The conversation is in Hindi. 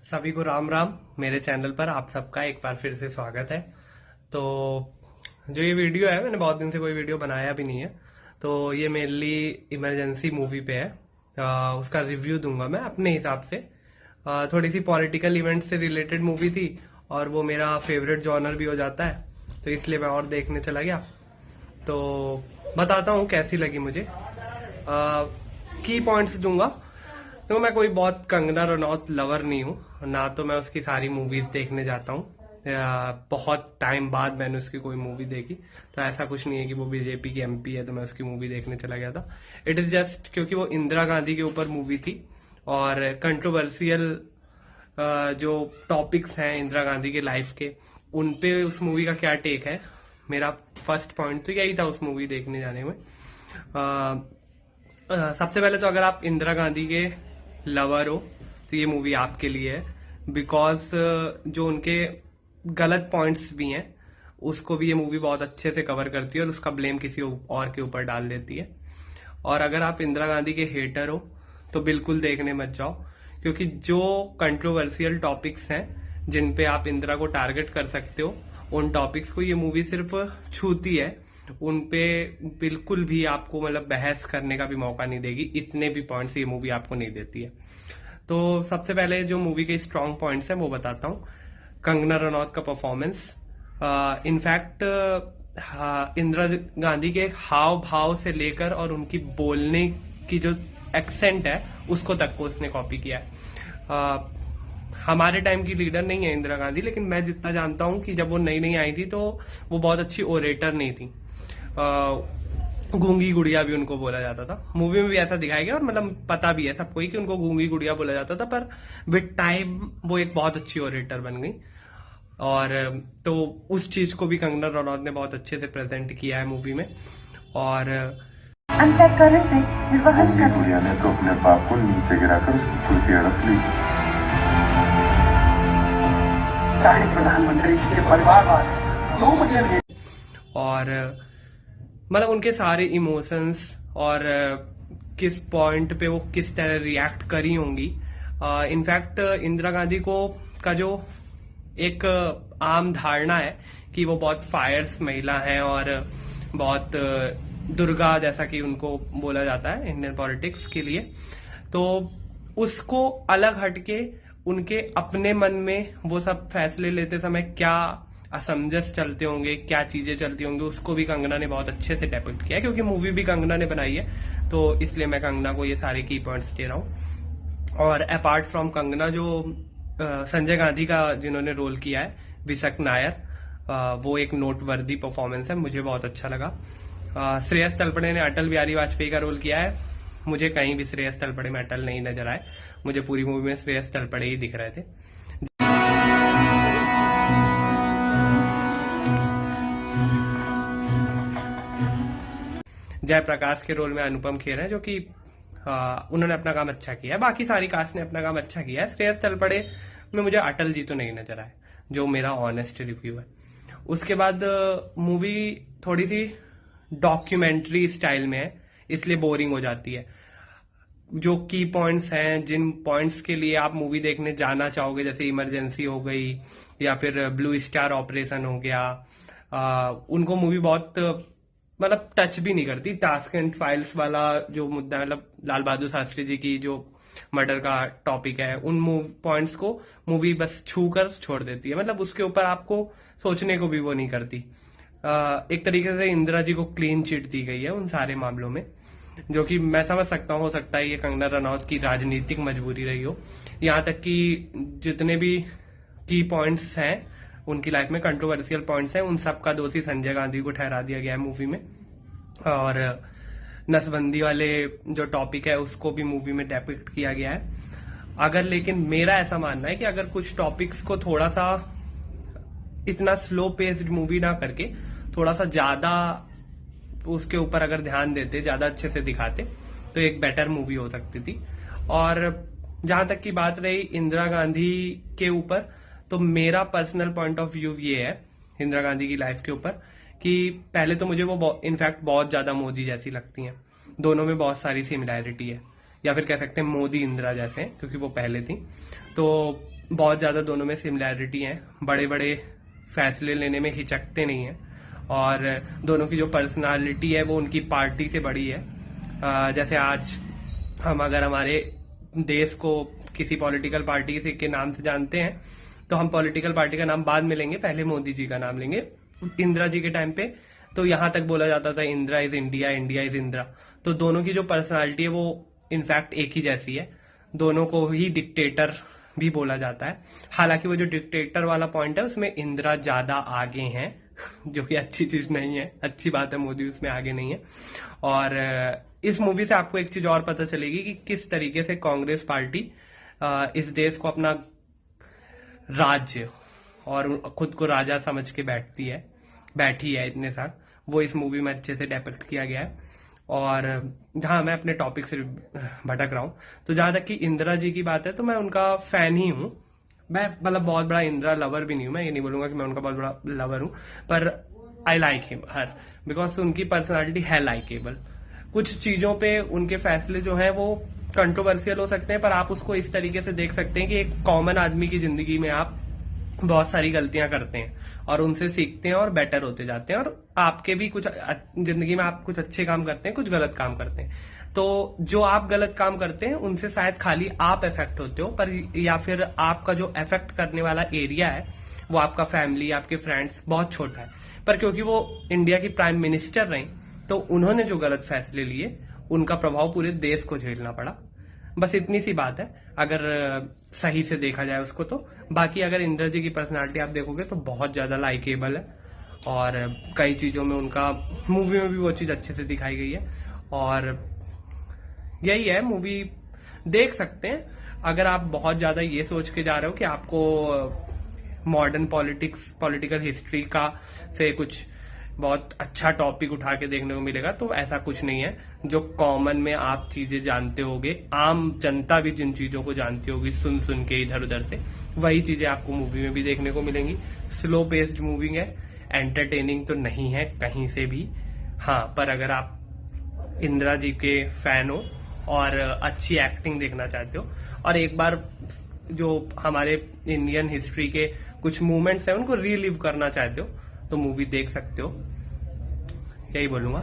सभी को राम राम। मेरे चैनल पर आप सबका एक बार फिर से स्वागत है। तो जो ये वीडियो है, मैंने बहुत दिन से कोई वीडियो बनाया भी नहीं है, तो ये मेनली इमरजेंसी मूवी पे है। उसका रिव्यू दूंगा मैं अपने हिसाब से। थोड़ी सी पॉलिटिकल इवेंट से रिलेटेड मूवी थी और वो मेरा फेवरेट जॉनर भी हो जाता है, तो इसलिए मैं और देखने चला गया। तो बताता हूँ कैसी लगी मुझे। की पॉइंट्स दूंगा। तो मैं कोई बहुत कंगना रनौत लवर नहीं हूँ, ना तो मैं उसकी सारी मूवीज देखने जाता हूँ। बहुत टाइम बाद मैंने उसकी कोई मूवी देखी, तो ऐसा कुछ नहीं है कि वो बीजेपी की एमपी है तो मैं उसकी मूवी देखने चला गया था। इट इज जस्ट क्योंकि वो इंदिरा गांधी के ऊपर मूवी थी और कंट्रोवर्शियल जो टॉपिक्स हैं इंदिरा गांधी के लाइफ के, उन पे उस मूवी का क्या टेक है। मेरा फर्स्ट पॉइंट तो यही था उस मूवी देखने जाने में। सबसे पहले तो अगर आप इंदिरा गांधी के लवर हो तो ये मूवी आपके लिए है, बिकॉज जो उनके गलत पॉइंट्स भी हैं उसको भी ये मूवी बहुत अच्छे से कवर करती है और उसका ब्लेम किसी और के ऊपर डाल देती है। और अगर आप इंदिरा गांधी के हेटर हो तो बिल्कुल देखने मत जाओ, क्योंकि जो कंट्रोवर्शियल टॉपिक्स हैं जिन पे आप इंदिरा को टारगेट कर सकते हो, उन टॉपिक्स को ये मूवी सिर्फ छूती है। उन पे बिल्कुल भी आपको मतलब बहस करने का भी मौका नहीं देगी, इतने भी पॉइंट्स ये मूवी आपको नहीं देती है। तो सबसे पहले जो मूवी के स्ट्रॉन्ग पॉइंट्स हैं वो बताता हूँ। कंगना रनौत का परफॉर्मेंस, इनफैक्ट इंदिरा गांधी के हाव भाव से लेकर और उनकी बोलने की जो एक्सेंट है उसको तक को उसने कॉपी किया है। हमारे टाइम की लीडर नहीं है इंदिरा गांधी, लेकिन मैं जितना जानता हूं कि जब वो नई नई आई थी तो वो बहुत अच्छी ओरेटर नहीं थी। गूंगी गुड़िया भी उनको बोला जाता था, मूवी में भी ऐसा दिखाया गया और मतलब पता भी है सबको ही कि उनको गूंगी गुड़िया बोला जाता था, पर विद टाइम वो एक बहुत अच्छी ओरेटर बन गई। और तो उस चीज को भी कंगना रनौत ने बहुत अच्छे से प्रेजेंट किया है मूवी में। और अंतःकरण से निर्वहन गूंगी गुड़िया ने तो अपने बाप को नीचे गिराकर उसकी कुर्सी हड़प ली। प्रधानमंत्री के परिवार वाले 2 बजे और मतलब उनके सारे इमोशंस और किस पॉइंट पे वो किस तरह रिएक्ट करी होंगी। इनफैक्ट इंदिरा गांधी को का जो एक आम धारणा है कि वो बहुत फायर्स महिला हैं और बहुत दुर्गा जैसा कि उनको बोला जाता है इंडियन पॉलिटिक्स के लिए, तो उसको अलग हटके उनके अपने मन में वो सब फैसले लेते समय क्या असमंजस चलते होंगे, क्या चीजें चलती होंगी, उसको भी कंगना ने बहुत अच्छे से डेपिक्ट किया है। क्योंकि मूवी भी कंगना ने बनाई है तो इसलिए मैं कंगना को ये सारे की पॉइंट्स दे रहा हूँ। और अपार्ट फ्रॉम कंगना, जो संजय गांधी का जिन्होंने रोल किया है विशक नायर, वो एक नोटवर्दी परफॉर्मेंस है, मुझे बहुत अच्छा लगा। श्रेयस तलपड़े ने अटल बिहारी वाजपेयी का रोल किया है, मुझे कहीं भी श्रेयस तलपड़े में अटल नहीं नजर आए, मुझे पूरी मूवी में श्रेयस तलपड़े ही दिख रहे थे। जयप्रकाश के रोल में अनुपम खेर है, जो कि उन्होंने अपना काम अच्छा किया है। बाकी सारी कास्ट ने अपना काम अच्छा किया है। श्रेयस तलपड़े में मुझे अटल जी तो नहीं नजर आए, जो मेरा ऑनेस्ट रिव्यू है। उसके बाद मूवी थोड़ी सी डॉक्यूमेंट्री स्टाइल में है, इसलिए बोरिंग हो जाती है। जो की पॉइंट्स हैं, जिन पॉइंट्स के लिए आप मूवी देखने जाना चाहोगे, जैसे इमरजेंसी हो गई या फिर ब्लू स्टार ऑपरेशन हो गया, उनको मूवी बहुत मतलब टच भी नहीं करती। ताशकंद फाइल्स वाला जो मुद्दा, मतलब लाल बहादुर शास्त्री जी की जो मर्डर का टॉपिक है, उन पॉइंट्स को मूवी बस छू कर छोड़ देती है। मतलब उसके ऊपर आपको सोचने को भी वो नहीं करती। एक तरीके से इंदिरा जी को क्लीन चिट दी गई है उन सारे मामलों में, जो कि मैं समझ सकता हूँ, हो सकता है ये कंगना रनौत की राजनीतिक मजबूरी रही हो। यहाँ तक कि जितने भी की पॉइंट्स हैं उनकी लाइफ में, कंट्रोवर्शियल पॉइंट्स हैं, उन सब का दोषी संजय गांधी को ठहरा दिया गया है मूवी में। और नसबंदी वाले जो टॉपिक है उसको भी मूवी में डेपिक्ट किया गया है। अगर, लेकिन मेरा ऐसा मानना है कि अगर कुछ टॉपिक्स को थोड़ा सा इतना स्लो पेस्ड मूवी ना करके थोड़ा सा ज्यादा उसके ऊपर अगर ध्यान देते, ज्यादा अच्छे से दिखाते, तो एक बेटर मूवी हो सकती थी। और जहां तक की बात रही इंदिरा गांधी के ऊपर, तो मेरा पर्सनल पॉइंट ऑफ व्यू ये है इंदिरा गांधी की लाइफ के ऊपर कि पहले तो मुझे वो इनफैक्ट बहुत ज्यादा मोदी जैसी लगती हैं। दोनों में बहुत सारी सिमिलैरिटी है, या फिर कह सकते हैं मोदी इंदिरा जैसे हैं, क्योंकि वो पहले थी। तो बहुत ज्यादा दोनों में सिमिलैरिटी है, बड़े बड़े फैसले लेने में हिचकते नहीं है, और दोनों की जो पर्सनालिटी है वो उनकी पार्टी से बड़ी है। जैसे आज हम अगर हमारे देश को किसी पॉलिटिकल पार्टी के नाम से जानते हैं तो हम पॉलिटिकल पार्टी का नाम बाद में लेंगे, पहले मोदी जी का नाम लेंगे। इंदिरा जी के टाइम पे तो यहां तक बोला जाता था Indira is India, India is Indira. तो दोनों की जो पर्सनालिटी है वो इनफैक्ट एक ही जैसी है, दोनों को ही डिक्टेटर भी बोला जाता है। हालांकि वो जो डिक्टेटर वाला पॉइंट है उसमें इंदिरा ज्यादा आगे हैं, जो कि अच्छी चीज नहीं है, अच्छी बात है, मोदी उसमें आगे नहीं है। और इस मूवी से आपको एक चीज और पता चलेगी कि किस तरीके से कांग्रेस पार्टी इस देश को अपना राज्य और खुद को राजा समझ के बैठी है इतने साल, वो इस मूवी में अच्छे से डिपिक्ट किया गया है। और जहां मैं अपने टॉपिक से भटक रहा हूं, तो जहां तक कि इंदिरा जी की बात है तो मैं उनका फैन ही हूं। मैं मतलब बहुत बड़ा इंदिरा लवर भी नहीं हूं, मैं ये नहीं बोलूंगा कि मैं उनका बहुत बड़ा लवर हूं, पर I like him her, because उनकी पर्सनालिटी है लाइकेबल। कुछ चीजों पे उनके फैसले जो हैं वो कंट्रोवर्शियल हो सकते हैं, पर आप उसको इस तरीके से देख सकते हैं कि एक कॉमन आदमी की जिंदगी में आप बहुत सारी गलतियां करते हैं और उनसे सीखते हैं और बेटर होते जाते हैं, और आपके भी कुछ जिंदगी में आप कुछ अच्छे काम करते हैं, कुछ गलत काम करते हैं। तो जो आप गलत काम करते हैं उनसे शायद खाली आप इफेक्ट होते हो, पर या फिर आपका जो इफेक्ट करने वाला एरिया है वो आपका फैमिली, आपके फ्रेंड्स बहुत छोटा है। पर क्योंकि वो इंडिया की प्राइम मिनिस्टर रही तो उन्होंने जो गलत फैसले लिए उनका प्रभाव पूरे देश को झेलना पड़ा। बस इतनी सी बात है अगर सही से देखा जाए उसको तो। बाकी अगर इंदिरा जी की पर्सनालिटी आप देखोगे तो बहुत ज्यादा लाइकेबल है, और कई चीजों में उनका मूवी में भी वो चीज अच्छे से दिखाई गई है। और यही है, मूवी देख सकते हैं। अगर आप बहुत ज्यादा ये सोच के जा रहे हो कि आपको मॉडर्न पॉलिटिकल हिस्ट्री का से कुछ बहुत अच्छा टॉपिक उठा के देखने को मिलेगा, तो ऐसा कुछ नहीं है। जो कॉमन में आप चीजें जानते होगे, आम जनता भी जिन चीजों को जानती होगी सुन सुन के इधर उधर से, वही चीजें आपको मूवी में भी देखने को मिलेंगी। स्लो पेस्ड मूवी है, एंटरटेनिंग तो नहीं है कहीं से भी। हाँ, पर अगर आप इंदिरा जी के फैन हो और अच्छी एक्टिंग देखना चाहते हो और एक बार जो हमारे इंडियन हिस्ट्री के कुछ मूवमेंट्स हैं उनको रीलिव करना चाहते हो तो मूवी देख सकते हो, यही बोलूंगा।